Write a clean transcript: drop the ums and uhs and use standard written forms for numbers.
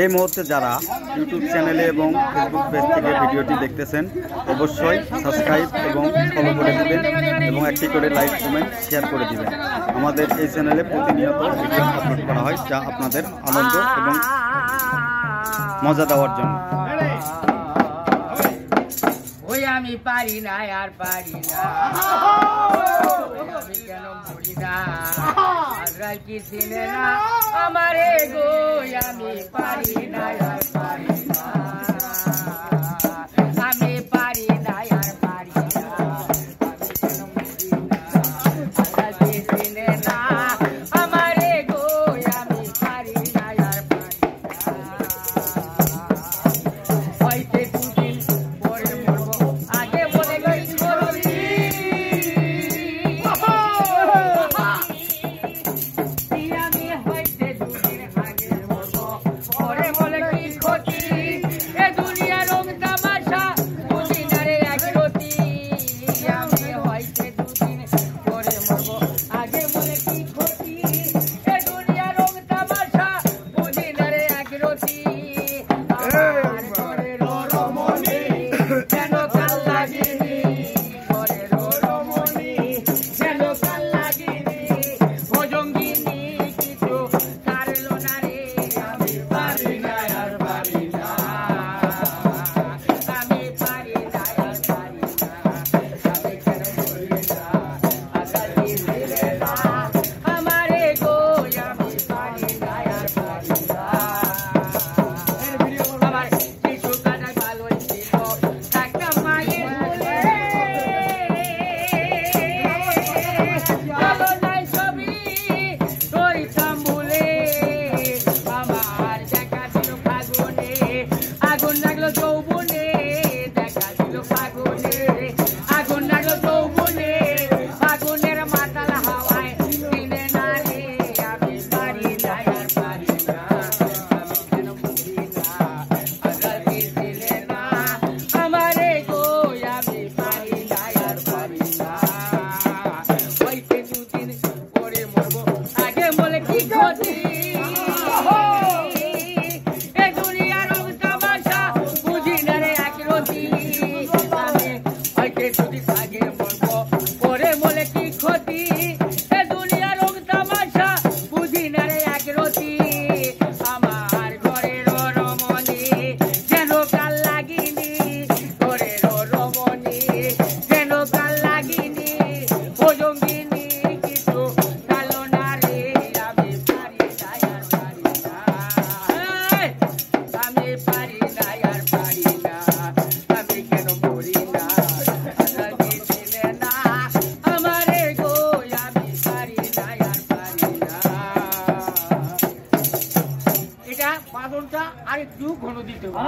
এই মুহূর্তে যারা ইউটিউব চ্যানেলে এবং ফেসবুক পেজ থেকে ভিডিওটি দেখতেছেন অবশ্যই সাবস্ক্রাইব এবং ফলো করে দিবেন এবং একটি করে লাইক কমেন্ট শেয়ার করে দিবেন। আমাদের এই চ্যানেলে প্রতিনিয়ত ভিডিও আপলোড করা হয় যা আপনাদের আনন্দ এবং মজা দেওয়ার জন্য। ওই আমি পারি না আর পারি না, আমি কেন মরি না, আজরাইল কি চিনে না আমারে গো, আমি পারি না আর পারি না, আমি পারি না আর পারি না, আমি কেন মরি না, আজরাইল কি চিনে না আমারে গো, আমি পারি না আর পারি না, হইতে দুদিন পরে মরবো, আগে বলে গই করলি আমি হইতে দুদিন আগে মরবো, পরে বলে কি ক্ষতি, এ দুনিয়া রং তামাশা বুঝি না রে এক রতি, আমি হইতে দুদিন পরে মরবো, আগে বলে কি ক্ষতি, এ দুনিয়া রং তামাশা বুঝি না রে এক রতি, আমার ঘরের রমণী যেন কাল লাগিনি, ঘরের রমণী যেন কাল লাগিনি, ভোজঙ্গিনী কিছু কারলো না রে, আমি পারি না আর পারি না, আমি পারি না আর পারি না, আমি কেন মরি না, আশা দিলে না আমারে গো, আমি পারি না আর পারি না, আমার কিছু কাজে ভালোই ছিল, থাকতাম মায়ের কোলে, ভালো নাই ছবি করিতাম ভুলে, আমার দেখা ছিল ফাগুনে, আগুন লাগলো যৌবনে, দেখা ছিল ফাগুনে, আগুন লাগলো যৌবনে, ফাগুনের মাতাল হাওয়ায় দিলে না রে, আমি পারি না আর পারি না, আমি কেন মরি না, আজরাইল কি দিলে না আমারে গো, আমি পারি না আর পারি না, হইতে দুদিন পরে মরবো, আগে বলে কি ক্ষতি, এ দুনিয়ার রং তামাশা বুঝি না রে এক রতি, আমি হইতে দুদিন আগে মরবো, পরে বলে কি ক্ষতি, এ দুনিয়ার রং তামাশা বুঝি না রে এক রতি, আমার ঘরের রমণী যেন কাল লাগিনি, ঘরের রমণী যেন কাল লাগিনি, ভোজঙ্গিনী কিছু কালো না রে, আমি পারি না আর পারি না, আমি পারি না আর পারি না, আমি কেন মরি না, আজরাইল কি চিনে না আমারে গো, আমি পারি না আর পারি না, এটা বাদনটা আর একটু ঘন দিতে হবে।